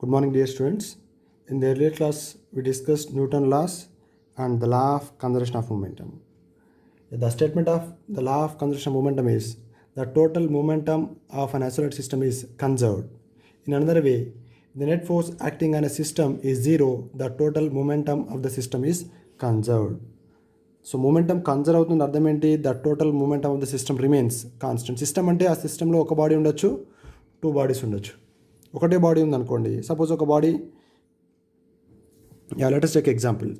Good morning, dear students. In the earlier class, we discussed Newton's laws and the law of conservation of momentum. The statement of the law of conservation of momentum is the total momentum of an isolated system is conserved. In another way, the net force acting on a system is zero, the total momentum of the system is conserved. So momentum conserve అవుతుంది అర్థం ఏంటి? The total momentum of the system remains constant. System అంటే ఆ సిస్టంలో ఒక body ఉండొచ్చు, two bodies ఉండొచ్చు. ఒకటే బాడీ ఉందనుకోండి, సపోజ్ ఒక body, let us take example.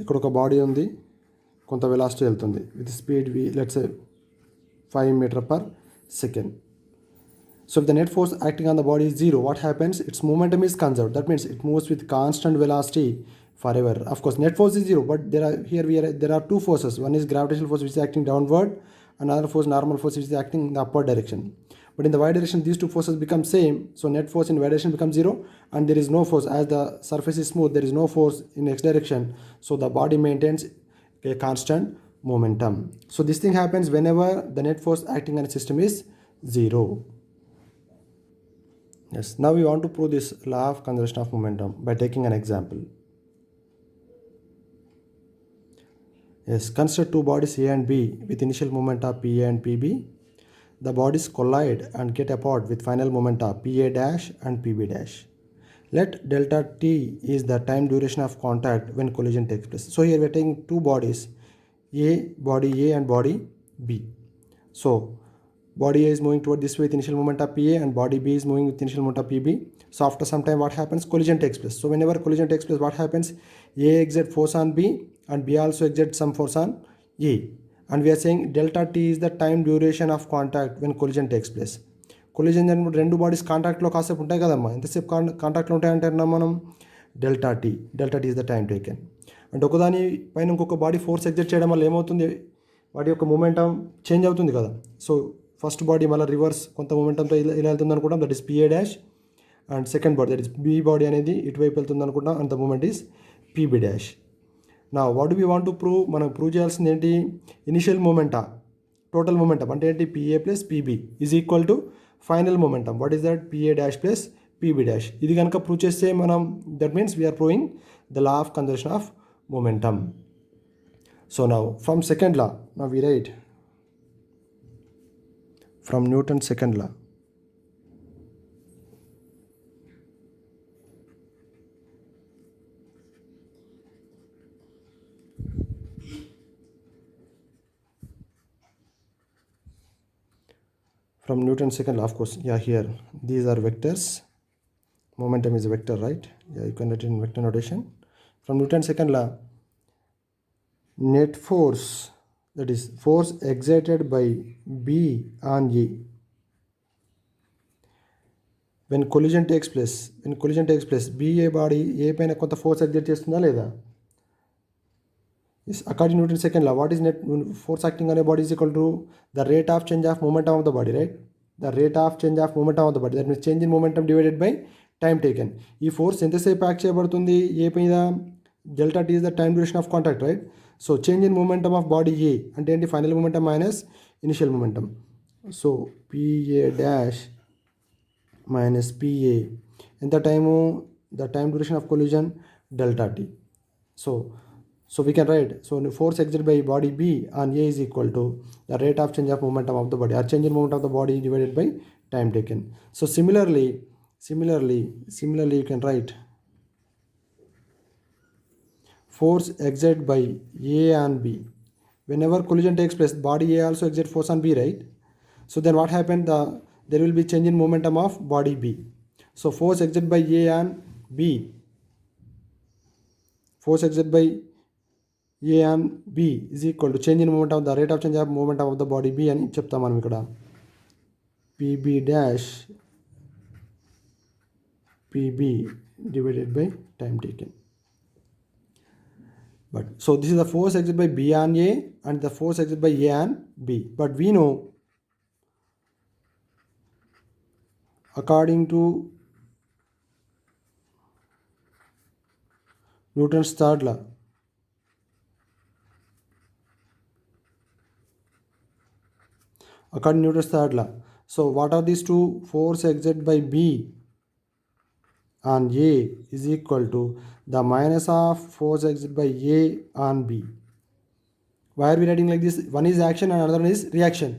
ఇక్కడ ఒక బాడీ ఉంది, కొంత వెలాసిటీ వెళ్తుంది with speed let's 5 metre per second. So if the net force acting on the body is zero, what happens? Its momentum is conserved. That means it moves with constant velocity forever. Of course, net force is zero, but there are two forces. One is gravitational force which is acting downward, another force, normal force, which is acting in the upward direction. But in the y direction, these two forces become same. So net force in y direction becomes zero, and there is no force. As the surface is smooth, there is no force in x direction. So the body maintains a constant momentum. So this thing happens whenever the net force acting on a system is zero. Yes, now we want to prove this law of conservation of momentum by taking an example. Yes, consider two bodies A and B with initial moment of PA and PB. The bodies collide and get apart with final moment of PA dash and PB dash. Let delta T is the time duration of contact when collision takes place. So here we are taking two bodies, body A and body B. So body A is moving toward this way with initial moment of PA and body B is moving with initial moment of PB. So after some time what happens? Collision takes place. So whenever collision takes place, what happens? A exerts force on B and B also exerts some force on A. And we are saying delta T is the time duration of contact when collision takes place. Collision జరిగినప్పుడు రెండు bodies కాంటాక్ట్లో కాసేపు ఉంటాయి కదమ్మా. ఎంతసేపు కాంటాక్ట్లో ఉంటాయంటారు మనం? Delta T is the time taken. అంటే ఒకదాని పైన ఇంకొక బాడీ ఫోర్స్ ఎగ్జర్ట్ చేయడం వల్ల ఏమవుతుంది? వాటి యొక్క మొమెంటం చేంజ్ అవుతుంది కదా. సో ఫస్ట్ బాడీ మళ్ళీ రివర్స్ కొంత మొమెంటంతో ఇలా వెళ్తుంది అనుకుంటాం, that is PA dash. And second body, that is B body అనేది ఇటువైపు వెళ్తుంది అనుకుంటాం, and the moment is PB dash. నా what do we want to prove? మనం ప్రూవ్ చేయాల్సింది ఏంటి? ఇనిషియల్ మొమెంటా, టోటల్ మొమెంటం అంటే ఏంటి? PA plus PB is equal to final momentum. What is that? PA dash plus PB dash. ఇది కనుక prove చేస్తే మనం, that means we are proving the law of conservation of momentum. So now from second law, now we write from Newton's second law. From Newton's second law, of course, here these are vectors. Momentum is a vector, right? You can write it in vector notation. From Newton's second law, net force, that is force exerted by B on A when collision takes place. BA body A పైన కొంత force exert చేస్తుందా లేదా? Yes, according to Newton's second law, what is net force acting on a body is equal to the rate of change of momentum of the body, right? The rate of change of momentum of the body, that means change in momentum divided by time taken. ఈ force ఎంతసేపు act చేయబడుతుంది A పైన? Delta T is the time duration of contact, right? So change in momentum of body A అంటే ఏంటి? Final momentum minus initial momentum. So PA dash minus PA ఎంత time? The time duration of collision delta T. So we can write, so force exerted by body B on A is equal to the rate of change of momentum of the body, or change in momentum of the body divided by time taken. So similarly you can write force exerted by A on B. Whenever collision takes place, body A also exerts force on B, right? So then what happened? There will be change in momentum of body B. So force exerted by A on B, force exerted by A and B is equal to change in momentum, the rate of change of momentum of the body B అని చెప్తాం మనం ఇక్కడ. PB dash PB divided by time taken. But so this is the force exerted by B on A and the force exerted by A on B. But we know, according to Newton's third law, according to Newton's third law. So what are these two? Force exerted by B on A is equal to the minus of force exerted by A on B. Why are we writing like this? One is action and another one is reaction.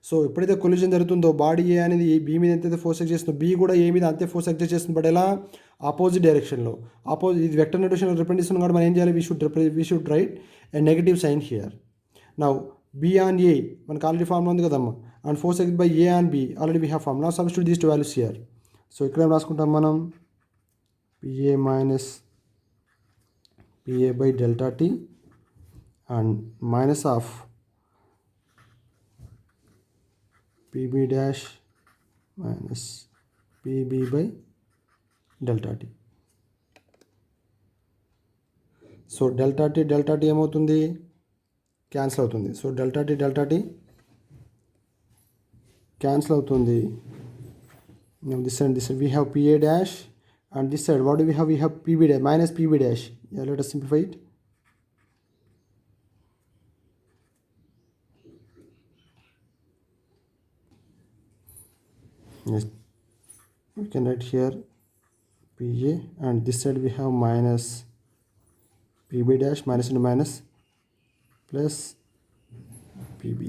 So ఎప్పుడైతే collision జరుగుతుందో body ఏ అనేది be మీద ఎంతైతే force act చేస్తుందో be కూడా ఏ మీద అంతే force ఎక్ట్ చేస్తుంది, బట్ ఎలా? ఆపోజిట్ డైరెక్షన్లో. ఇది వెక్టర్ నోటేషన్లో రిప్రజెంట్ చేస్తున్నాం కాబట్టి మనం ఏం చేయాలి? We should write a negative sign here. Now B on A మనకు ఆల్రెడీ ఫార్ములా ఉంది కదమ్మా, and force act by A on B already we have form. Now substitute these two values here. So ఇక్కడ ఏం రాసుకుంటాం మనం? PA minus PA by delta T and minus of PB dash minus PB by delta T. So delta T ఏమవుతుంది? Cancel అవుతుంది. So delta T cancel అవుతుంది. This side we have PA dash, and this side what do we have? We have PB dash minus PB dash. Yeah, let us simplify it. Yes, we can write here PA, and this side we have minus PB dash, minus into minus plus PB.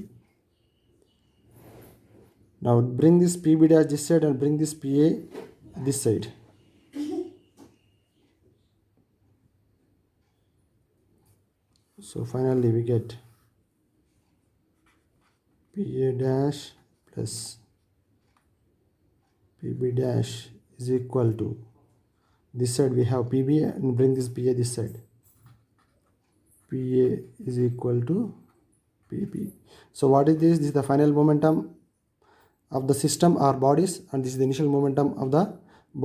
Now bring this PB dash this side and bring this PA this side. So finally we get PA dash plus PB dash is equal to, this side we have PB and bring this PA this side. PA is equal to PB. So what is this? This is the final momentum of the system or bodies, and this is the initial momentum of the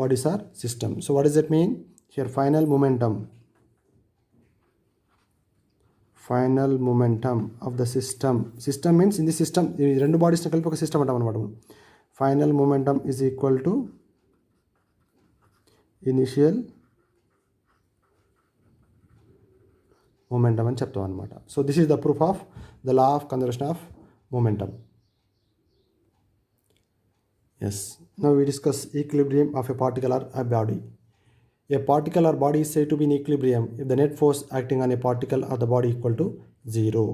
bodies or system. So what does that mean? Here final momentum of the system. System means in the system rendu bodies ni కలిపి ఒక system అంటాం అన్నమాట. Final momentum is equal to initial momentum అని చెప్తాం అన్నమాట. So this is the proof of the law of conservation of momentum. Yes, now we discuss equilibrium of a particle or a body. A particle or body is said to be in equilibrium if the net force acting on a particle or the body equal to 0.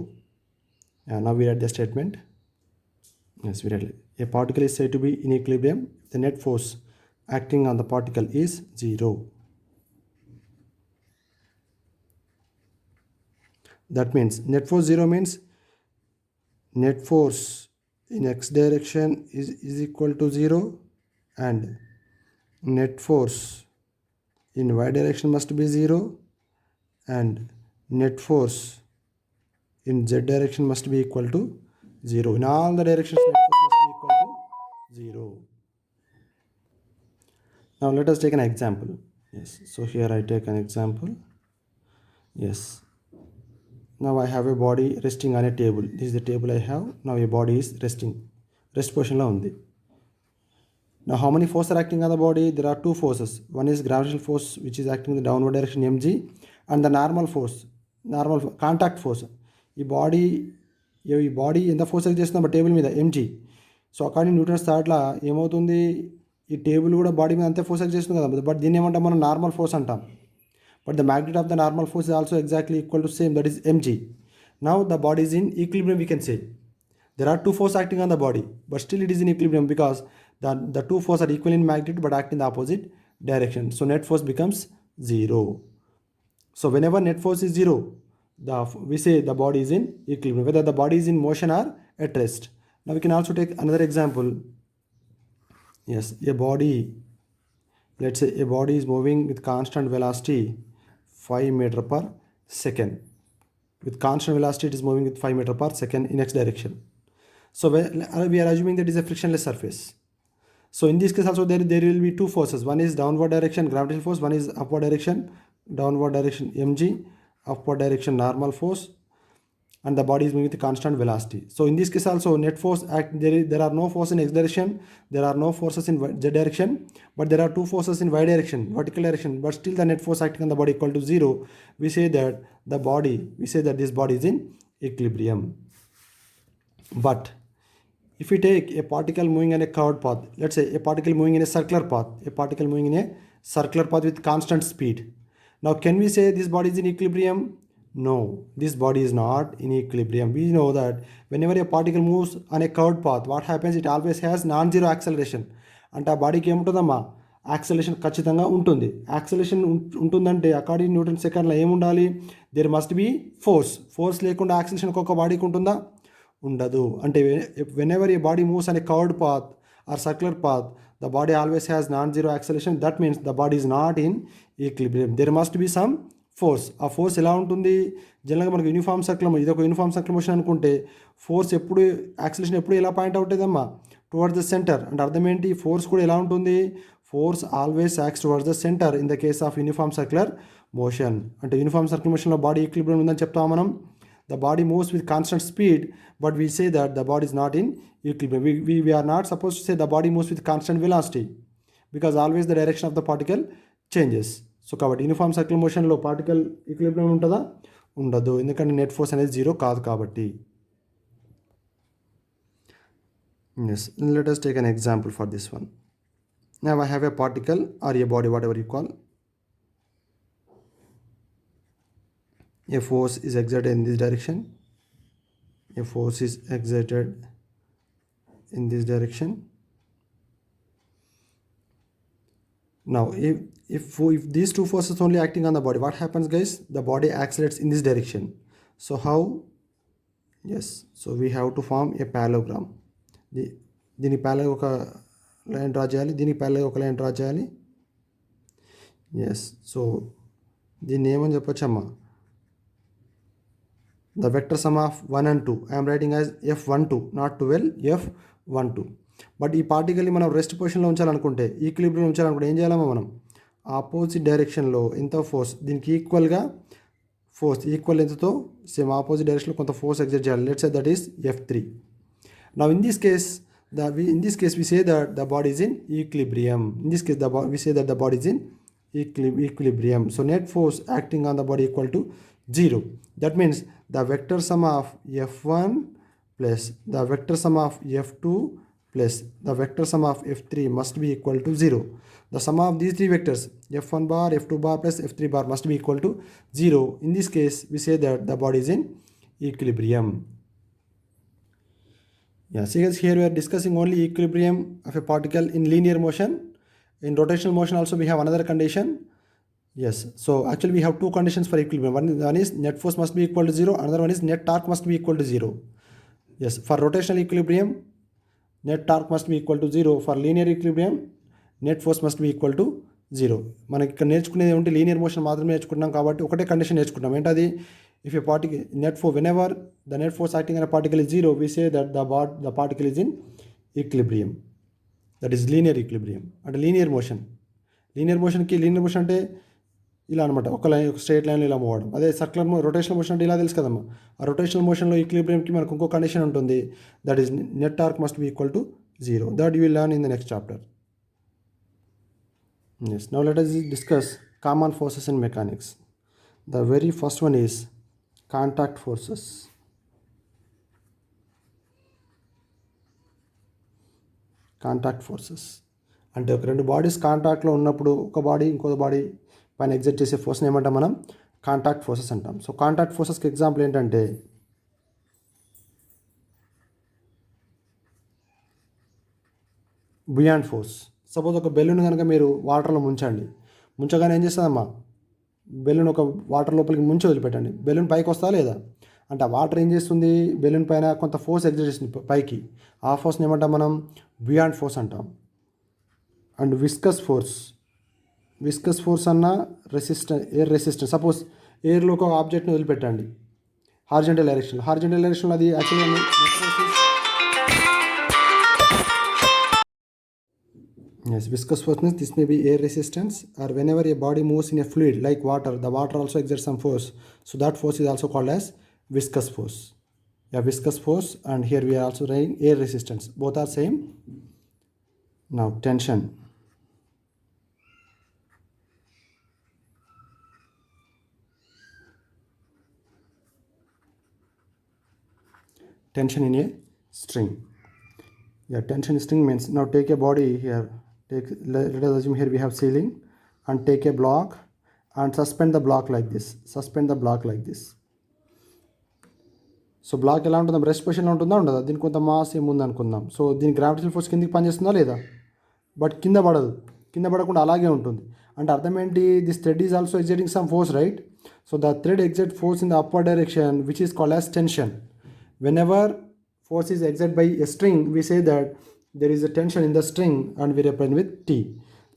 Now we read the statement. Yes, we read it. A particle is said to be in equilibrium if the net force acting on the particle is 0. That means net force 0 means net force in x direction is equal to 0, and net force in y direction must be 0, and net force in z direction must be equal to 0. In all the directions net force must be equal to 0. Now let us take an example. Yes, so here I take an example. Yes, now I have a body resting on a table. This is the table I have. Now a body is resting, rest position lo undi. Now how many forces are acting on the body? There are two forces. One is gravitational force which is acting in the downward direction mg, and the normal force, contact force. ఈ బాడీ ఎంత force act చేస్తుందో table మీద mg. So according Newton's third law ఏమవుతుంది? ఈ table కూడా body మీద అంతే ఫోర్స్ ఎక్ట్ చేస్తుంది కదా, బట్ దీన్ని ఏమంటాం మనం? నార్మల్ ఫోర్స్ అంటాం. But the magnitude of the normal force is also exactly equal to same, that is mg. Now the body is in equilibrium, we can say. There are two forces acting on the body, but still it is in equilibrium because the two forces are equal in magnitude but act in the opposite direction. So net force becomes 0. So whenever net force is 0, we say the body is in equilibrium, whether the body is in motion or at rest. Now we can also take another example. Yes, a body, let's say a body is moving with constant velocity 5 meter per second. With constant velocity it is moving with 5 meter per second in x direction. So we are assuming that it is a frictionless surface. So in this case also there will be two forces. One is downward direction gravitational force, one is upward direction downward direction mg, upward direction normal force, and the body is moving with constant velocity. So in this case also net force there are no forces in x direction, there are no forces in z direction, but there are two forces in y direction, vertical direction, but still the net force acting on the body equal to 0. We say that this body is in equilibrium. But If we take a particle moving in a curved path, let's say a particle moving in a circular path, with constant speed. Now, can we say this body is in equilibrium? No, this body is not in equilibrium. We know that whenever a particle moves on a curved path, what happens? It always has non-zero acceleration. అంటే ఆ బాడీకి ఏముంటుందమ్మా, acceleration ఖచ్చితంగా ఉంటుంది. Acceleration ఉంటుందంటే according Newton సెకండ్లో ఏముండాలి? There must be force లేకుండా acceleration ఒక బాడీకి ఉంటుందా? ఉండదు. అంటే whenever a body moves on a curved path or circular path, the body always has non-zero acceleration. That means the body is not in equilibrium. There must be some force. ఆ force ఎలా ఉంటుంది? జనరల్గా మనకు uniform circle, ఇది ఒక uniform circle motion అనుకుంటే force ఎప్పుడు, acceleration ఎప్పుడు ఎలా పాయింట్ అవుట్ అవుతుందమ్మా? Towards the centre. అంటే అర్థం ఏంటి? ఫోర్స్ కూడా ఎలా ఉంటుంది? Force always acts towards the centre in the case of uniform circular motion. అంటే యూనిఫామ్ సర్కిల్ మోషన్లో బాడీ ఈక్విలిబ్రియం ఉందని చెప్తాం మనం. The body moves with constant speed, but we say that the body is not in equilibrium. We are not supposed to say the body moves with constant velocity, because always the direction of the particle changes. So కాబట్టి uniform circle మోషన్లో particle equilibrium ఉంటుందా? ఉండదు. ఎందుకంటే net force అనేది zero కాదు కాబట్టి. Yes, let us take an example for this one. Now I have a particle or a body, whatever you call. A force is exerted in this direction. A force is exerted in this direction. Now, if these two forces only acting on the body, what happens, guys? The body accelerates in this direction. So how? Yes. So we have to form a parallelogram. దీని parallel ఒక line draw చేయాలి, దీనికి parallel ఒక line draw చేయాలి. Yes. So దీన్ని ఏమని చెప్పొచ్చమ్మా? The vector sum of 1 and 2 I am writing as F12, not 12, F12. But ఈ పార్టికల్ని మనం రెస్ట్ పొజిషన్లో ఉంచాలనుకుంటే, ఈక్విలిబ్రియం ఉంచాలనుకుంటే ఏం చేయాలమ్మా? మనం ఆపోజిట్ డైరెక్షన్లో ఎంత ఫోర్స్, దీనికి ఈక్వల్గా ఫోర్స్ ఈక్వల్ ఎంతతో సేమ్ ఆపోజిట్ డైరెక్షన్లో కొంత ఫోర్స్ ఎగ్జర్ట్ చేయాలి. Let's say that is F3. Now in this case we say that the body is in equilibrium. In this case we say that the body is in equilibrium. So net force acting on the body equal to 0. That means the vector sum of F1 plus the vector sum of F2 plus the vector sum of F3 must be equal to 0. The sum of these three vectors F1 bar, F2 bar plus F3 bar must be equal to 0. In this case we say that the body is in equilibrium. Yeah, see guys, here we are discussing only equilibrium of a particle in linear motion. In rotational motion also we have another condition. Yes, so actually we have two conditions for equilibrium. One is net force must be equal to 0. Another one is net torque must be equal to 0. Yes, for rotational equilibrium, net torque must be equal to 0. For linear equilibrium, net force must be equal to 0. మనకి ఇక్కడ నేర్చుకునేది ఏమంటే linear motion మాత్రమే నేర్చుకుంటున్నాం కాబట్టి ఒకటే condition నేర్చుకుంటాం. ఏంటది? If a particle whenever the net force acting on a particle is 0, we say that the particle is in equilibrium. That is linear equilibrium. అంటే లీనియర్ మోషన్ అంటే ఇలా అనమాట, ఒక స్ట్రైట్ లైన్లో ఇలా మూవడం. అదే సర్క్యులర్ రొటేషనల్ మోషన్ అంటే ఇలా తెలుసు కదమ్మా. ఆ రొటేషనల్ మోషన్లో ఈక్విలిబ్రియంకి మనకు ఇంకో కండిషన్ ఉంటుంది. That is net torque must be equal to 0. That you will learn in the next chapter. Yes, now let us discuss common forces in mechanics. The very first one is contact forces. Contact forces అంటే ఒక రెండు bodies కాంటాక్ట్లో ఉన్నప్పుడు ఒక body ఇంకో body పైన exert చేసే ఫోర్స్ని ఏమంటాం మనం? కాంటాక్ట్ ఫోర్సెస్ అంటాం. సో కాంటాక్ట్ ఫోర్సెస్కి ఎగ్జాంపుల్ ఏంటంటే బుయాంట్ ఫోర్స్. సపోజ్ ఒక బెలూన్ కనుక మీరు వాటర్లో ముంచగానే ఏం చేస్తుందమ్మా? బెలూన్ ఒక వాటర్ లోపలికి ముంచి వదిలిపెట్టండి, బెలూన్ పైకి వస్తా లేదా? అంటే ఆ వాటర్ ఏం చేస్తుంది? బెలూన్ పైన కొంత ఫోర్స్ ఎగ్జర్ట్ చేస్తుంది పైకి. ఆ ఫోర్స్ని ఏమంటాం మనం? బుయాంట్ ఫోర్స్ అంటాం. అండ్ విస్కస్ ఫోర్స్ అన్న ఎయిర్ రెసిస్టెన్స్. సపోజ్ ఎయిర్లో ఒక ఆబ్జెక్ట్ని వదిలిపెట్టండి హారిజంటల్ డైరెక్షన్లో అది యాక్చువల్గా yes, viscous force means this may be air resistance, or whenever a body moves in a fluid like water, the water also exerts some force. So that force is also called as viscous force. Yeah, viscous force, and here we are also writing air resistance. Both are same. Now tension. Tension in a string. Yeah, tension string means, now take a body here, let us assume here we have ceiling, and take a block and suspend the block like this, so block ఎలా ఉంటుందా, rest పొజిషన్లో ఉంటుందా ఉండదా, దీనికి కొంత mass ఏముంది అనుకుందాం. So దీని గ్రావిటేషనల్ ఫోర్స్ కిందికి పనిచేస్తుందా లేదా, బట్ కింద పడదు, కింద పడకుండా అలాగే ఉంటుంది. అంటే అర్థం ఏంటి, this thread is also exerting some force, right. So the thread exert force in the upper direction which is called as tension. Whenever force is exerted by a string, we say that there is a tension in the string and we represent with T.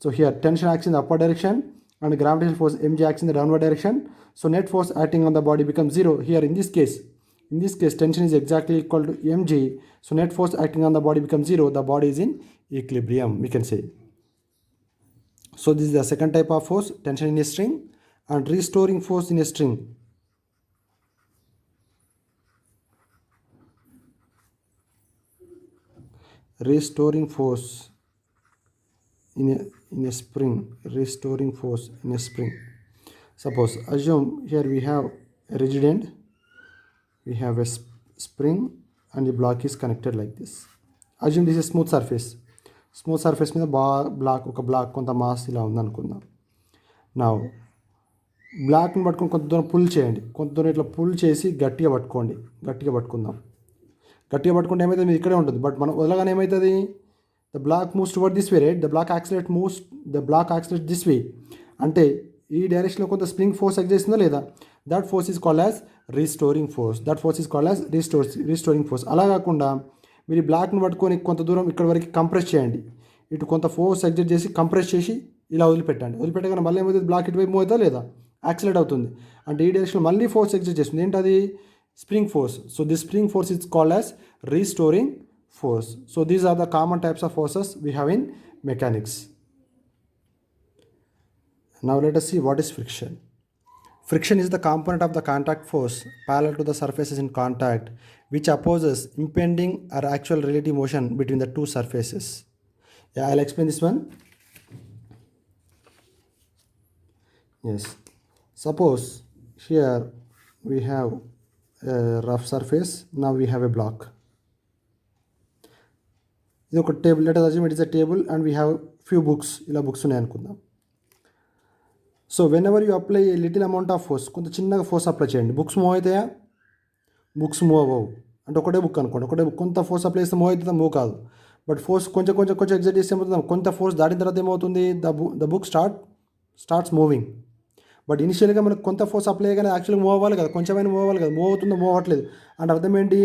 So here tension acts in the upper direction and gravitational force mg acts in the downward direction. So net force acting on the body becomes zero. Here in this case tension is exactly equal to mg. So net force acting on the body becomes zero. The body is in equilibrium, we can say. So this is the second type of force, tension in a string and restoring force in a string. Restoring force in a spring, restoring force in a spring. Suppose assume here we have a rigid end, we have a spring and the block is connected like this. Assume this is smooth surface మీద ఒక black కొంత mass ఇలా ఉందనుకుందాం. నా బ్లాక్ని పట్టుకొని కొంత దూరం pull చేయండి, కొంత దూరం ఇట్లా పుల్ చేసి గట్టిగా పట్టుకుందాం. గట్టిగా పట్టుకుంటే ఏమవుతుంది, మీరు ఇక్కడే ఉంటుంది, బట్ మనం వదలగానే ఏమవుతుంది, the block moves toward this way, right. The block accelerate this way. అంటే ఈ డైరెక్షన్లో కొంత స్ప్రింగ్ ఫోర్స్ ఎగ్జర్ట్ చేస్తుందా లేదా, that force is called as restoring force. అలా కాకుండా మీరు ఈ బ్లాక్ని పట్టుకొని కొంత దూరం ఇక్కడ వరకు కంప్రెస్ చేయండి, ఇటు కొంత ఫోర్స్ ఎగ్జర్ట్ చేసి కంప్రెస్ చేసి ఇలా వదిలిపెట్టగానే మళ్ళీ ఏమవుతుంది, బ్లాక్ ఇటువైపు మూవ్ అవుతుందా లేదా, యాక్సిలేట్ అవుతుంది. అంటే ఈ డైరెక్షన్లో మళ్ళీ ఫోర్స్ ఎగ్జర్ట్ చేస్తుంది, ఏంటది, spring force. So this spring force is called as restoring force. So these are the common types of forces we have in mechanics. Now let us see what is friction. Friction is the component of the contact force parallel to the surfaces in contact which opposes impending or actual relative motion between the two surfaces. Yeah, I'll explain this one. Yes, suppose here we have a rough surface, now we have a block. ఇది ఒక table, let us assume it is a table and we have few books, ఇలా books ఉన్నాయి అనుకుందాం. So when ever you apply a little amount of force, కొంత చిన్నగా force apply చేయండి, books move అవుతాయా, books move అవ్వవు. అంటే ఒకటే బుక్ అనుకోండి, కొంత ఫోర్స్ అప్లై చేస్తే మూవ్ అవుతుందా, మూవ్ కాదు. బట్ ఫోర్స్ కొంచెం ఎగ్జర్ట్ చేస్తే ఏమవుతుంది, కొంత ఫోర్స్ దాటిన తర్వాత ఏమవుతుంది, the book starts moving. But ఇనిషియల్గా మనకు కొంత ఫోర్స్ అప్లై చేయగానే యాక్చువల్గా మూవ్ అవ్వాలి కదా, కొంచెమైనా మూవ్ అవ్వాలి కదా, మూవ్ అవుతుందో మూవ్ అవ్వట్లేదు. అంటే అర్థం ఏంటి,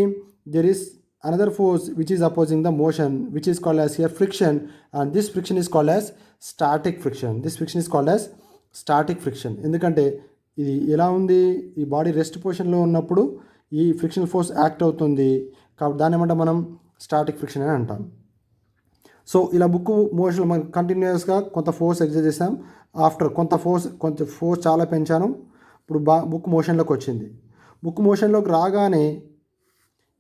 there is another force which is opposing the motion which is called as here friction, and this friction is called as static friction. ఎందుకంటే ఇది ఎలా ఉంది, ఈ బాడీ రెస్ట్ పొజిషన్లో ఉన్నప్పుడు ఈ ఫ్రిక్షనల్ ఫోర్స్ యాక్ట్ అవుతుంది, కాబట్టి దాన్ని ఏమంటాం మనం, స్టాటిక్ ఫ్రిక్షన్ అని అంటాం. సో ఇలా బుక్ మోషన్ మనం కంటిన్యూస్గా కొంత ఫోర్స్ ఎగ్జర్ట్ చేసాం, ఆఫ్టర్ కొంత ఫోర్స్ చాలా పెంచాను, ఇప్పుడు బుక్ మోషన్లోకి వచ్చింది. బుక్ మోషన్లోకి రాగానే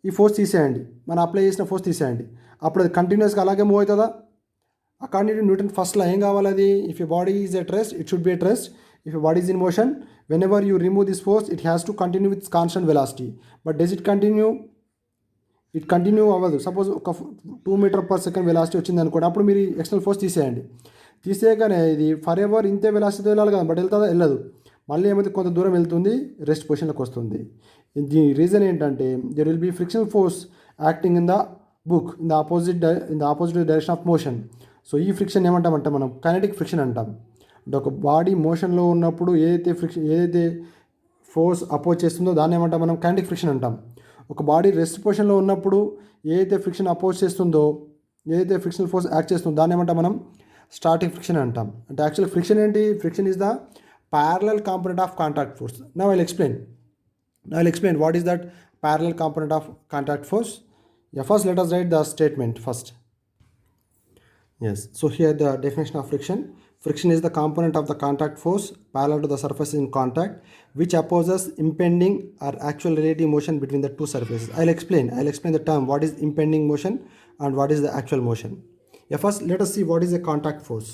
ఈ ఫోర్స్ తీసేయండి, మనం అప్లై చేసిన ఫోర్స్ తీసేయండి, అప్పుడు అది కంటిన్యూస్గా అలాగే మూవ్ అవుతుందా. అకార్డింగ్ టు న్యూటన్ ఫస్ట్లో ఏం కావాలి, అది if you body is at rest it should be at rest, if you body is in motion when ever you remove this force it has to continue with constant velocity. But does it continue అవ్వదు. Suppose ఒక 2 metre per second velocity వచ్చింది అనుకోండి, అప్పుడు మీరు external force తీసేయగానే ఇది for ever ఇంతే velocity వెళ్ళాలి కదా, బట్ వెళ్తుందా, వెళ్ళదు. మళ్ళీ ఏమైతే కొంత దూరం వెళ్తుంది, రెస్ట్ పొజిషన్లోకి వస్తుంది. దీని రీజన్ ఏంటంటే there will B frictional force acting in the book in the opposite direction of motion. So ఈ ఫ్రిక్షన్ ఏమంటామంటే మనం కైనెటిక్ ఫ్రిక్షన్ అంటాం. అంటే ఒక బాడీ మోషన్లో ఉన్నప్పుడు ఏదైతే ఫోర్స్ అపోజ్ చేస్తుందో దాన్ని ఏమంటాం మనం, కైనెటిక్ ఫ్రిక్షన్ అంటాం. ఒక బాడీ రెస్ట్ పొజిషన్లో ఉన్నప్పుడు ఏదైతే ఫ్రిక్షన్ అపోజ్ చేస్తుందో, ఏదైతే ఫ్రిక్షనల్ ఫోర్స్ యాక్ట్ చేస్తుందో దాన్ని ఏమంటాం మనం, స్టాటిక్ ఫ్రిక్షన్ అంటాం. అంటే యాక్చువల్ ఫ్రిక్షన్ ఏంటి, friction is the parallel component of contact force. Now I'll explain what is that parallel component of contact force. Yeah, first let us write the statement first. Yes, so here the definition of friction. Friction is the component of the contact force parallel to the surface in contact which opposes impending or actual relative motion between the two surfaces. I'll explain the term what is impending motion and what is the actual motion. Yeah, first let us see what is a contact force.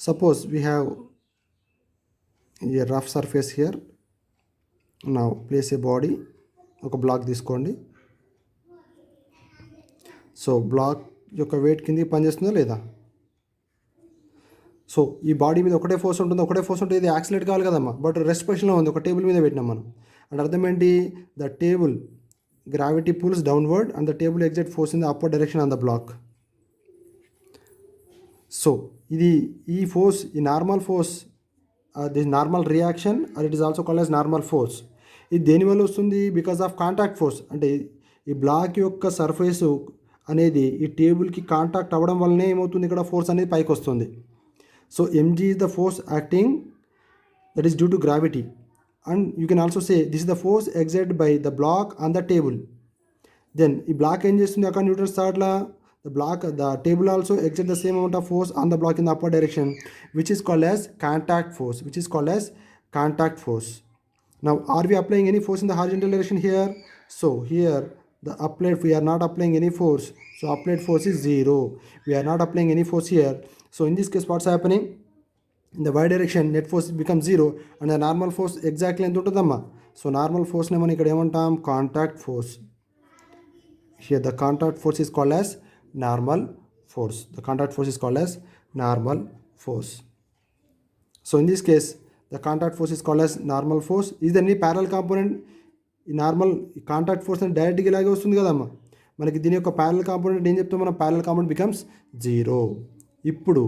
Suppose we have a rough surface here. Now place a body, ఒక black తీసుకోండి. So black యొక్క wait కిందికి పనిచేస్తుందా లేదా? So ఈ body మీద ఒకటే force ఉంటుంది, ఇది యాక్సిలేట్ కావాలి కదమ్మా. బట్ రెస్ట్ పొజిషన్లో ఉంది, ఒక టేబుల్ మీద పెట్టినాం మనం. అంటే అర్థం ఏంటి? The table gravity pulls downward and the table exert force in the upper direction on the block. So ఈ ఫోర్స్, ఈ normal force, this normal reaction or it is also called as normal force. ఇది దేనివల్ల వస్తుంది? Because of contact force. అంటే ఈ black యొక్క surface అనేది ఈ టేబుల్కి కాంటాక్ట్ అవ్వడం వల్లనే ఏమవుతుంది, ఇక్కడ ఫోర్స్ అనేది పైకి వస్తుంది. So mg is the force acting that is due to gravity, and you can also say this is the force exerted by the block on the table. Then ఈ బ్లాక్ ఏం చేస్తుంది అక్కడ Newton's third law, the table also exert the same amount of force on the block in the upper direction, which is called as contact force. Now are we applying any force in the horizontal direction here? So here we are not applying any force, so applied force is 0. We are not applying any force here. So in this case what's happening? In the y direction net force becomes 0 and the normal force exactly ఎంత ఉంటుందమ్మా? So normal ఫోర్స్ని మనం ఇక్కడ ఏమంటాం? Contact force. Here the contact force is called as normal force. So in this case the contact force is called as normal force. Is there any parallel component? ఈ normal contact force అని డైరెక్ట్గా ఇలాగే వస్తుంది కదమ్మా. మనకి దీని యొక్క parallel component ఏం చెప్తాం మనం? Parallel component becomes 0. ఇప్పుడు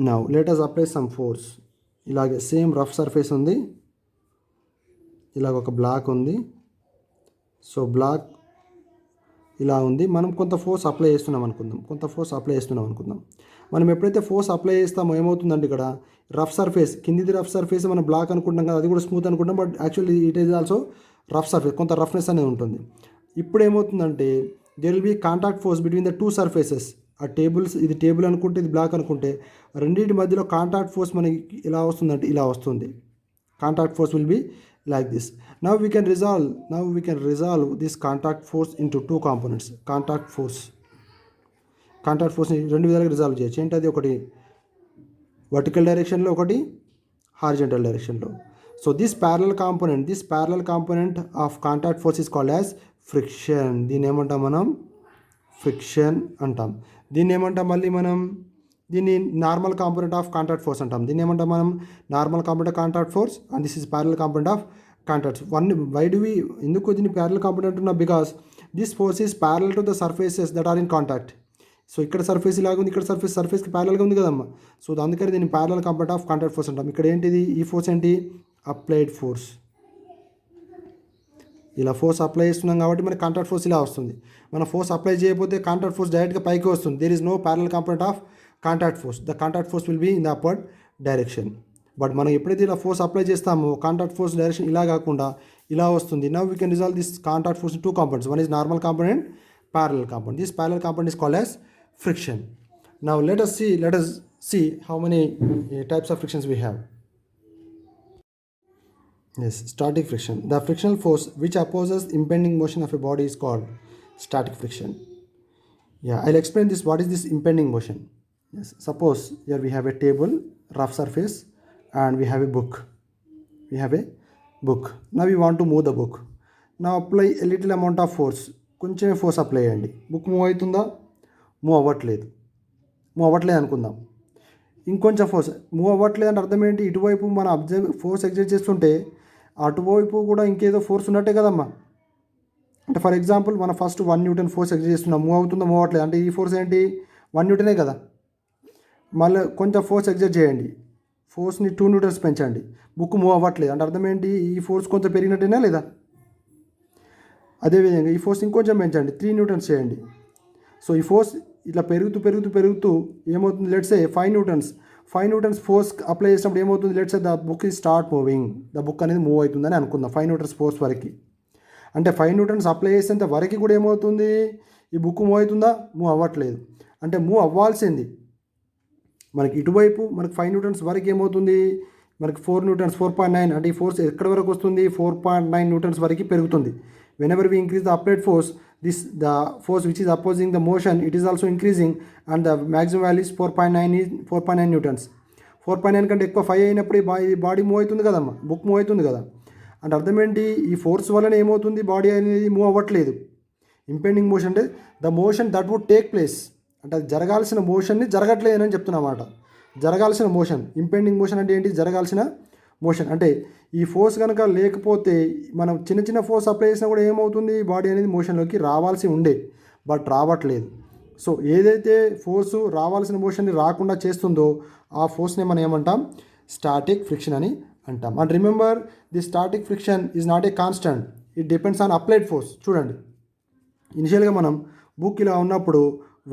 now let us apply some force. ఇలాగే సేమ్ రఫ్ సర్ఫేస్ ఉంది, ఇలాగ ఒక బ్లాక్ ఉంది. సో బ్లాక్ ఇలా ఉంది, మనం కొంత ఫోర్స్ అప్లై చేస్తున్నాం అనుకుందాం. మనం ఎప్పుడైతే ఫోర్స్ అప్లై చేస్తామో ఏమవుతుందంటే ఇక్కడ రఫ్ సర్ఫేస్, కిందిది రఫ్ సర్ఫేస్ మనం బ్లాక్ అనుకుంటాం కదా, అది కూడా స్మూత్ అనుకుంటాం, but actually it is also rough surface, కొంత రఫ్నెస్ అనేది ఉంటుంది. ఇప్పుడు ఏమవుతుందంటే there will be contact force between the two surfaces. ఆ టేబుల్స్, ఇది టేబుల్ అనుకుంటే ఇది బ్లాక్ అనుకుంటే, రెండింటి మధ్యలో కాంటాక్ట్ ఫోర్స్ మనకి ఇలా వస్తుందంటే ఇలా వస్తుంది. Contact force will be like this. Now we can resolve this contact force into two components. Contact force ని రెండు విధాలుగా రిజాల్వ్ చేయొచ్చు. ఏంటది? ఒకటి వర్టికల్ డైరెక్షన్లో, ఒకటి హారిజంటల్ డైరెక్షన్లో. So this parallel component of contact force is called as friction. దీన్ని ఏమంటాం మనం? ఫ్రిక్షన్ అంటాం. దీన్ని ఏమంటాం మళ్ళీ మనం? దీన్ని normal component of contact force అంటాం. దీన్ని ఏమంటాం మనం? Normal component contact force and this is parallel component of contact. ఎందుకు దీన్ని ప్యారలల్ కాంపోనెంట్ ఉన్నా? Because this force is parallel to the surfaces that are in contact. So ఇక్కడ surface ఇలాగ ఉంది, ఇక్కడ సర్ఫేస్కి ప్యారలల్గా ఉంది కదమ్మా. సో అందుకని దీన్ని parallel component of contact force అంటాం. ఇక్కడ ఏంటిది? ఈ ఫోర్స్ ఏంటి? Applied force. ఇలా ఫోర్స్ అప్లై చేస్తున్నాం కాబట్టి మనకి కాంటాక్ట్ ఫోర్స్ ఇలా వస్తుంది. మనం ఫోర్స్ అప్లై చేయకపోతే కాంటాక్ట్ ఫోర్స్ డైరెక్ట్గా పైకి వస్తుంది. There is no parallel component of contact force. The contact force will be in the upward direction. But మనం ఎప్పుడైతే ఇలా ఫోర్స్ అప్లై చేస్తామో కాంటాక్ట్ ఫోర్స్ డైరెక్షన్ ఇలా కాకుండా ఇలా వస్తుంది. Now we can resolve this contact force in two components. One is normal component, parallel component. This parallel component is called as friction. Now let us see how many types of frictions we have. Yes, static friction. The frictional force which opposes impending motion of a body is called static friction. Yeah, I'll explain this. What is this impending motion? Yes, suppose here we have a table, rough surface, and we have a book. Now we want to move the book. Now apply a little amount of force. కొంచెం force apply చేయండి. Book move అవుతుందా? Move అవ్వట్లేదు అనుకుందాం. ఇంకొంచెం force move అవ్వట్లేదు అంటే అర్థం ఏంటి? ఇటువైపు మనం ఫోర్స్ ఎగ్జర్ట్ చేస్తుంటే అటువైపు కూడా ఇంకేదో ఫోర్స్ ఉన్నట్టే కదమ్మా. అంటే ఫర్ ఎగ్జాంపుల్ మనం ఫస్ట్ 1 Newton ఫోర్స్ ఎగ్జర్ట్ చేస్తున్నాం, మూవ్ అవుతుందా? మూవ్ అవ్వట్లేదు అంటే ఈ ఫోర్స్ ఏంటి? 1 Newton కదా. మళ్ళీ కొంచెం ఫోర్స్ ఎగ్జర్ట్ చేయండి, ఫోర్స్ని 2 Newtons పెంచండి, బుక్ మూవ్ అవ్వట్లేదు అంటే అర్థం ఏంటి? ఈ ఫోర్స్ కొంచెం పెరిగినట్టేనా లేదా? అదేవిధంగా ఈ ఫోర్స్ ఇంకొంచెం పెంచండి, 3 Newtons చేయండి. సో ఈ ఫోర్స్ ఇట్లా పెరుగుతూ ఏమవుతుంది? Let's say 5 Newtons force apply చేసినప్పుడు ఏమవుతుంది? Let's say the book is start moving. The book అనేది మూవ్ అవుతుందని అనుకుందాం 5 Newtons ఫోర్స్ వరకు. అంటే 5 Newtons అప్లై చేసేంత వరకు కూడా ఏమవుతుంది? ఈ బుక్ మూవ్ అవుతుందా? మూవ్ అవ్వట్లేదు. అంటే మూవ్ అవ్వాల్సింది మనకి ఇటువైపు మనకి 5 Newtons వరకు ఏమవుతుంది? మనకి 4 Newtons 4.9 అంటే ఈ ఫోర్స్ ఎక్కడి వరకు వస్తుంది? 4.9 Newtons వరకు పెరుగుతుంది. Whenever we increase the applied force, the force which is opposing the motion, it is also increasing, and the maximum value is 4.9 Newtons. 4.9 కంటే ఎక్కువ 5 అయినప్పుడు ఈ బాడీ మూవ్ అవుతుంది కదమ్మా, బుక్ మూవ్ అవుతుంది కదా. అంటే అర్థం ఏంటి? ఈ ఫోర్స్ వలన ఏమవుతుంది? బాడీ అనేది మూవ్ అవ్వట్లేదు. ఇంపెండింగ్ మోషన్ అంటే the motion that would take place, అంటే అది జరగాల్సిన మోషన్ని జరగట్లేదని చెప్తున్నమాట. జరగాల్సిన మోషన్, ఇంపెండింగ్ మోషన్ అంటే ఏంటి? జరగాల్సిన మోషన్. అంటే ఈ ఫోర్స్ కనుక లేకపోతే మనం చిన్న చిన్న ఫోర్స్ అప్లై చేసినా కూడా ఏమవుతుంది? బాడీ అనేది మోషన్లోకి రావాల్సి ఉండే, బట్ రావట్లేదు. సో ఏదైతే ఫోర్సు రావాల్సిన మోషన్ని రాకుండా చేస్తుందో ఆ ఫోర్స్ని మనం ఏమంటాం? స్టాటిక్ ఫ్రిక్షన్ అని అంటాం. And remember, the static friction is not a constant, it depends on applied force. చూడండి, ఇనిషియల్గా మనం బుక్ ఇలా ఉన్నప్పుడు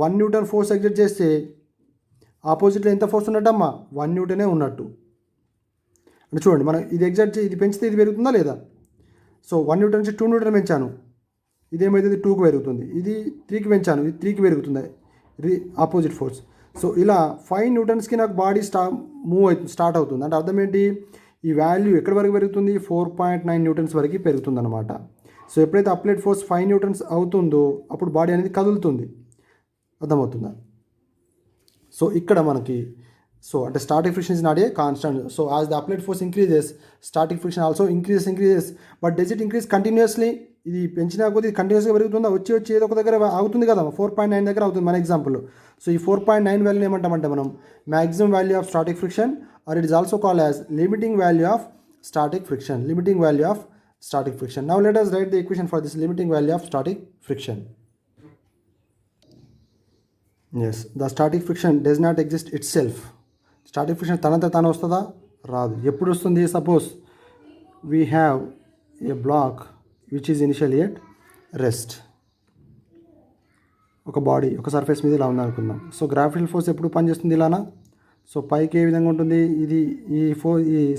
1 న్యూటన్ ఫోర్స్ ఎగ్జర్ట్ చేస్తే ఆపోజిట్లో ఎంత ఫోర్స్ ఉన్నట్టమ్మా? 1 న్యూటనే ఉన్నట్టు. అంటే చూడండి, మనం ఇది ఎగ్జర్ట్ ఇది పెంచితే ఇది పెరుగుతుందా లేదా? సో 1 న్యూటన్ నుంచి 2 న్యూటన్ పెంచాను, ఇదేమైతుంది? 2కి పెరుగుతుంది. ఇది 3కి పెంచాను, ఇది 3కి పెరుగుతుంది, ఆపోజిట్ ఫోర్స్. సో ఇలా 5 న్యూటన్స్కి నాకు బాడీ స్టార్ట్ అవుతుంది. అంటే అర్థం ఏంటి? ఈ వాల్యూ ఎక్కడి వరకు పెరుగుతుంది? 4.9 న్యూటన్స్ వరకు పెరుగుతుంది అనమాట. సో ఎప్పుడైతే అప్లైడ్ ఫోర్స్ 5 న్యూటన్స్ అవుతుందో అప్పుడు బాడీ అనేది కదులుతుంది. అర్థమవుతుందా? సో ఇక్కడ మనకి అంటే static friction is not a constant. So as the applied force increases, static friction also increases. But does it increase continuously? ఇది పెంచినా కొద్ది కంటిన్యూస్గా పెరుగుతుందా? వచ్చి ఏదో ఒక దగ్గర అవుతుంది కదా, 4.9 దగ్గర అవుతుంది మన ఎగ్జాంపుల్. సో ఈ 4.9 వాల్యూ ఏమంటామంటే మనం maximum value of static friction, or it is also called as limiting value of static friction. Limiting value of static friction. Now let us write the equation for this limiting value of static friction. Yes, the static friction does not exist itself. Static friction tananta tana vastada? Radu. Eppudu vastundi? Suppose we have a block which is initially at rest. ఒక body ఒక surface మీద ఇలా ఉంది అనుకుందాం. So gravitational force ఎప్పుడు పనిచేస్తుంది? ఇలానా? So పైకి ఏ విధంగా ఉంటుంది? ఇది ఈ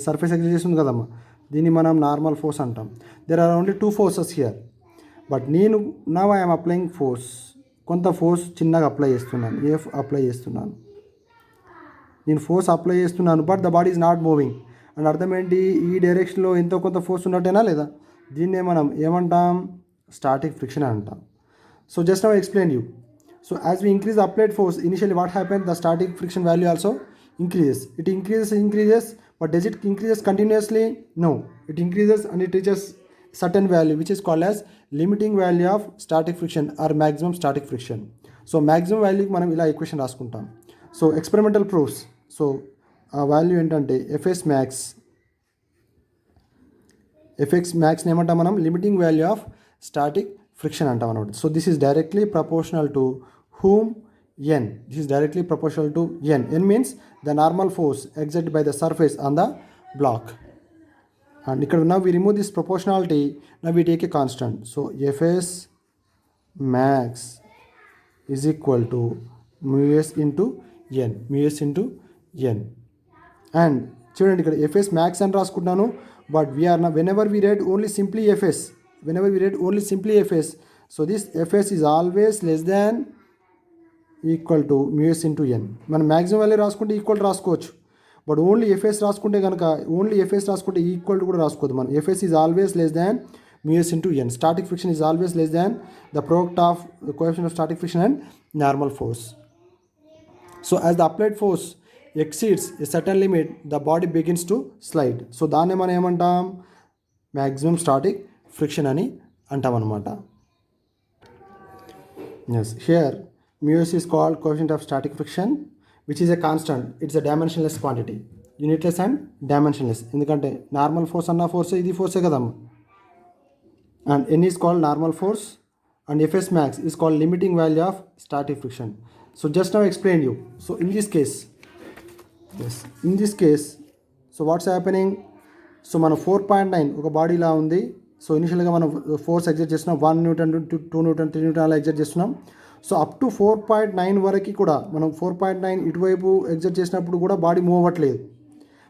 సర్ఫేస్ ఎగ్జర్ట్ చేస్తుంది కదమ్మా, దీన్ని మనం నార్మల్ ఫోర్స్ అంటాం. There are only 2 forces here. But now I'm applying force, కొంత ఫోర్స్ చిన్నగా అప్లై చేస్తున్నాను, అప్లై చేస్తున్నాను, నేను ఫోర్స్ అప్లై చేస్తున్నాను. But the body is not moving. And అర్థం ఏంటి? ఈ డైరెక్షన్లో ఎంతో కొంత ఫోర్స్ ఉన్నట్టేనా లేదా? దీన్నే మనం ఏమంటాం? స్టాటిక్ ఫ్రిక్షన్ అంటాం. So just now explain you. So as we increase applied force, initially what happen? The static friction value also increases. It increases, but does it increases continuously? No, it increases and it reaches certain value which is called as limiting value of static friction or maximum static friction. So maximum value కి మనం ఇలా equation రాసుకుంటాం. So experimental proofs. So ఆ value ఏంటంటే fs max ఏమంటాం మనం? Limiting value of static friction అంటాం అనమాట. So this is directly proportional to whom? N. This is directly proportional to N. N means the normal force exerted by the surface on the block. And now we remove this proportionality. Now we take a constant. So Fs max is equal to mu s into N. Mu s into N. And చూడండి, ఇక్కడ Fs max అని రాసుకుంటున్నాను. But we are now, whenever we read only simply Fs, so this Fs is always less than equal to mu s into N. మనం maximum value రాసుకుంటే equal రాసుకోవచ్చు, but only FS రాసుకుంటే equal కూడా రాసుకోవద్దు మనం. FS is always less than mu s into N. Static friction is always less than the product of coefficient of static friction and normal force. So as the applied force exceeds a certain limit, the body begins to slide. సో దాన్ని మనం ఏమంటాం? Maximum static friction అని అంటాం అనమాట. Yes, here μs is called coefficient of static friction, which is a constant. It's a dimensionless quantity, unitless and dimensionless. ఎందుకంటే normal force అన్న force, ఇది ఫోర్సే కదమ్మా. And n is called normal force and fs max is called limiting value of static friction. So just now explained you. So in this case, so what's happening? So మనం 4.9 ఒక body ఇలా ఉంది. So ఇనిషియల్గా మనం force exert చేస్తున్నాం, 1 Newton 2 Newton 3 Newton అలా exert చేస్తున్నాం. So up to 4.9 వరకు కూడా మనం 4.9 ఇటువైపు ఎగ్జర్ట్ చేసినప్పుడు కూడా బాడీ మూవ్ అవ్వట్లేదు.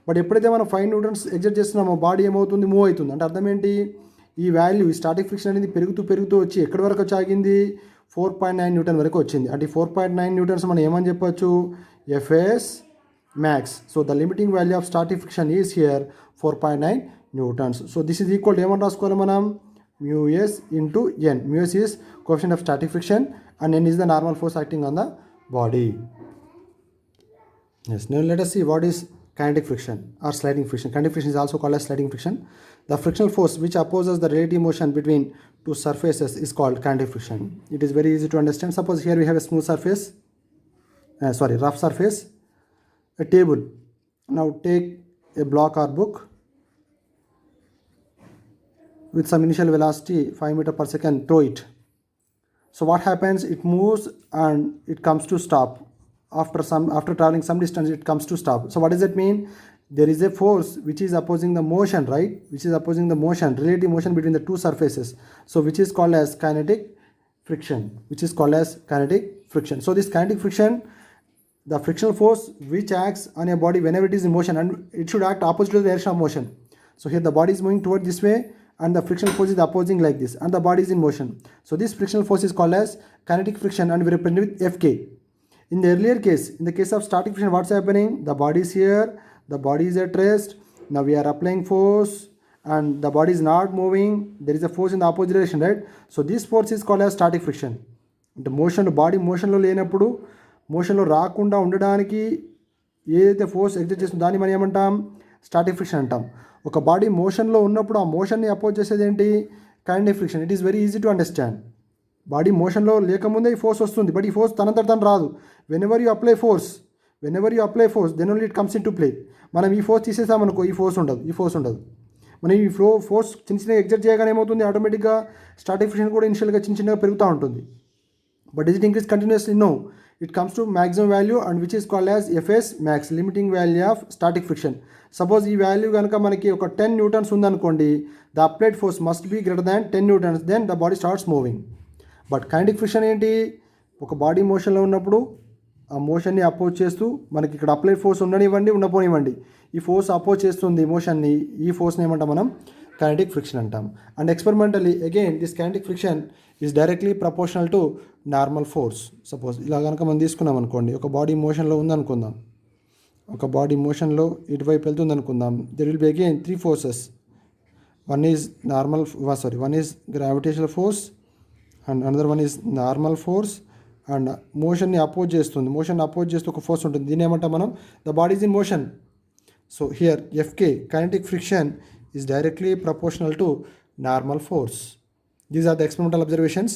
బట్ ఎప్పుడైతే మనం 5 న్యూటన్స్ ఎగ్జర్ట్ చేస్తున్నామో బాడీ ఏమవుతుంది? మూవ్ అవుతుంది. అంటే అర్థం ఏంటి? ఈ వాల్యూ, ఈ స్టాటిక్ ఫ్రిక్షన్ అనేది పెరుగుతూ వచ్చి ఎక్కడి వరకు వచ్చి ఆగింది? 4.9 న్యూటన్ వరకు వచ్చింది. అంటే 4.9 న్యూటన్స్ మనం ఏమని చెప్పొచ్చు? F S max. So the limiting value of static friction is here 4.9 newtons. So this is equal to ఏమని రాసుకోవాలి మనం? μs into n. μs is coefficient of static friction and n is the normal force acting on the body. Yes, now let us see what is kinetic friction or sliding friction. Kinetic friction is also called as sliding friction. The frictional force which opposes the relative motion between two surfaces is called kinetic friction. It is very easy to understand. Suppose here we have a smooth surface, rough surface, a table. Now take a block or book with some initial velocity 5 meter per second, throw it. So what happens? It moves and it comes to stop. After traveling some distance, it comes to stop. So what does that mean? There is a force which is opposing the motion, right? Which is opposing the motion, relative motion between the two surfaces. So which is called as kinetic friction. So this kinetic friction, the frictional force which acts on a body whenever it is in motion, and it should act opposite to the direction of motion. So here the body is moving toward this way and the frictional force is opposing like this and the body is in motion. So this frictional force is called as kinetic friction and we represent it with Fk. In the earlier case, in the case of static friction, what's happening? The body is here, the body is at rest, now we are applying force and the body is not moving, there is a force in the opposite direction, right? So this force is called as static friction. The motion, body motion లో లేనప్పుడు మోషన్లో రాకుండా ఉండడానికి ఏదైతే force exert చేస్తుందో దాన్ని మనం ఏమంటాం? స్టాటిక్ ఫ్రిక్షన్ అంటాం. ఒక బాడీ మోషన్లో ఉన్నప్పుడు ఆ మోషన్ని అపోజ్ చేసేది ఏంటి? Kinetic friction. It is very easy to understand. Body మోషన్లో లేకముందే ఈ ఫోర్స్ వస్తుంది, బట్ ఈ ఫోర్స్ తనంతట తను రాదు. Whenever you apply force then only it comes into play. మనం ఈ ఫోర్స్ తీసేసామనుకో ఈ ఫోర్స్ ఉండదు. మనం ఈ ఫోర్స్ చిన్న ఎగ్జర్ట్ చేయగానే ఏమవుతుంది? ఆటోమేటిక్గా స్టాటిక్ ఫ్రిక్షన్ కూడా ఇనిషియల్గా చిన్నగా పెరుగుతూ ఉంటుంది. But does it increase continuously? No. It comes to maximum value and which is called as Fs max, limiting value of static friction. Suppose ఈ వాల్యూ కనుక మనకి ఒక 10 న్యూటన్స్ ఉందనుకోండి, the applied force must be greater than 10 newtons, then the body starts moving. But kinetic friction ఏంటి? ఒక body మోషన్లో ఉన్నప్పుడు ఆ మోషన్ని అపోజ్ చేస్తూ మనకి ఇక్కడ అప్లైడ్ ఫోర్స్ ఉండనివ్వండి ఉండపోనివ్వండి, ఈ ఫోర్స్ అపోజ్ చేస్తుంది మోషన్ని, ఈ ఫోర్స్ని ఏమంటాం మనం? kinetic friction అంటాం. And experimentally again this kinetic friction is directly proportional to normal force. Suppose ఇలా కనుక మనం తీసుకున్నాం అనుకోండి, ఒక బాడీ మోషన్లో ఉందనుకుందాం, ఒక బాడీ మోషన్లో ఇటువైపు వెళ్తుంది అనుకుందాం. There will be again 3 forces. One is gravitational force and another one is normal force and మోషన్ని అపోజ్ చేస్తూ ఒక ఫోర్స్ ఉంటుంది. దీని ఏమంటాం మనం? The body is in motion. So here FK kinetic friction is directly proportional to normal force. These are the experimental observations.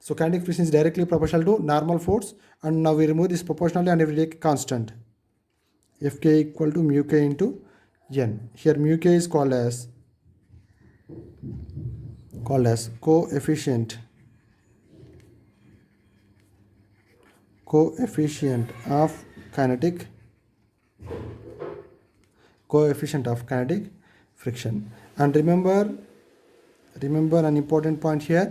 So kinetic friction is directly proportional to normal force, and now we remove this proportionality and we take constant. Fk equal to mu k into n. Here mu k is called as coefficient of kinetic friction. And remember an important point here.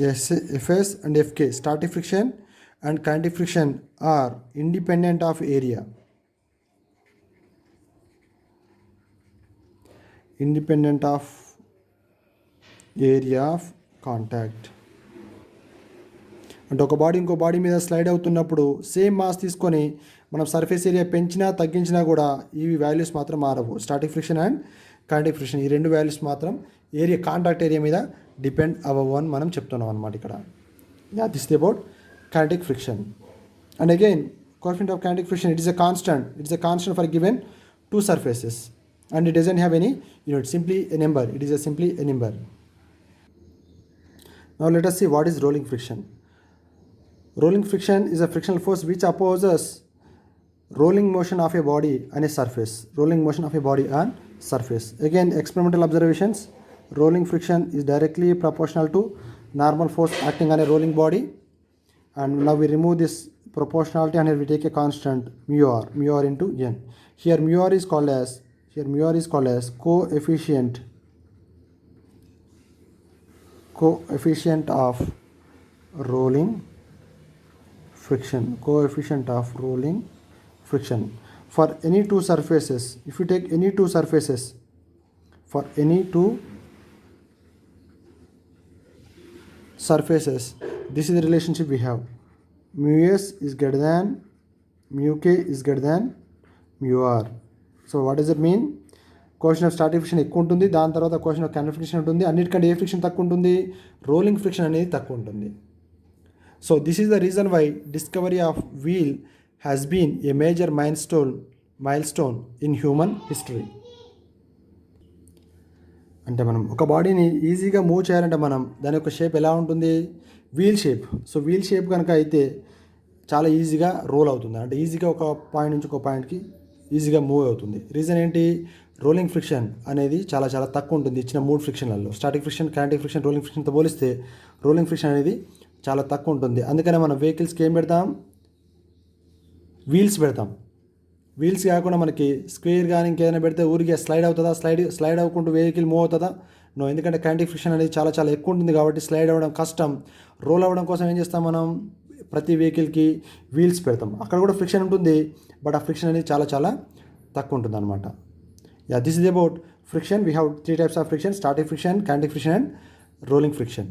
Yes, Fs and Fk, static friction and kinetic friction, are independent of area. Of contact. అంటే ఒక body ఇంకో body మీద slide అవుతున్నప్పుడు same mass తీసుకొని మనం surface area పెంచినా తగ్గించినా కూడా ఈ వాల్యూస్ మాత్రం మారవు. Static friction and kinetic friction ఈ రెండు వాల్యూస్ మాత్రం కాంటాక్ట్ ఏరియా మీద డిపెండ్ అవ్వవు అని మనం చెప్తున్నాం అనమాట ఇక్కడ. This is about kinetic friction. And again coefficient of kinetic friction, it is a constant for given two surfaces and it doesn't have any unit, simply a number. It is simply a number. Now let us see what is rolling friction. Rolling friction is a frictional force which opposes rolling motion of a body on a surface. Again, experimental observations. Rolling friction is directly proportional to normal force acting on a rolling body. And now we remove this proportionality and we take a constant mu r into n. Here mu r is called as coefficient of rolling friction for any two surfaces. If you take any two surfaces, this is the relationship we have. Mu s is greater than mu k is greater than mu r. So what does it mean? Coefficient of static friction ఎక్కువ ఉంటుంది, దాని తర్వాత caution of kinetic friction ఉంటుంది. అన్నిటికంటే ఏ friction తక్కువ ఉంటుంది? Rolling friction అనేది తక్కువ ఉంటుంది. So this is the reason why discovery of wheel has been a major milestone in human history. అంటే మనం ఒక బాడీని ఈజీగా మూవ్ చేయాలంటే మనం దాని యొక్క షేప్ ఎలా ఉంటుంది, wheel shape. So wheel shape కనుక అయితే చాలా ఈజీగా రోల్ అవుతుంది, అంటే ఈజీగా ఒక పాయింట్ నుంచి ఒక పాయింట్కి ఈజీగా మూవ్ అవుతుంది. రీజన్ ఏంటి, రోలింగ్ ఫ్రిక్షన్ అనేది చాలా చాలా తక్కువ ఉంటుంది ఇచ్చిన 3 ఫ్రిక్షన్లలో. Static friction, kinetic friction, rolling ఫ్రిక్షన్తో పోలిస్తే రోలింగ్ ఫ్రిక్షన్ అనేది చాలా తక్కువ ఉంటుంది. అందుకనే మనం వెహికల్స్కి ఏం పెడతాం, వీల్స్ పెడతాం. వీల్స్ కాకుండా మనకి స్క్వేర్ కానీ ఇంకేదైనా పెడితే ఊరికే స్లైడ్ అవుతుందా, స్లైడ్ అవ్వకుండా వెహికల్ మూవ్ అవుతుందా? నో. ఎందుకంటే కైనెటిక్ ఫ్రిక్షన్ అనేది చాలా చాలా ఎక్కువ ఉంటుంది కాబట్టి స్లైడ్ అవ్వడం కష్టం. రోల్ అవ్వడం కోసం ఏం చేస్తాం మనం, ప్రతి వెహికల్కి వీల్స్ పెడతాం. అక్కడ కూడా ఫ్రిక్షన్ ఉంటుంది, బట్ ఆ ఫ్రిక్షన్ అనేది చాలా చాలా తక్కువ ఉంటుంది అనమాట. This is about friction. We have 3 types of friction: static friction, kinetic friction and rolling friction.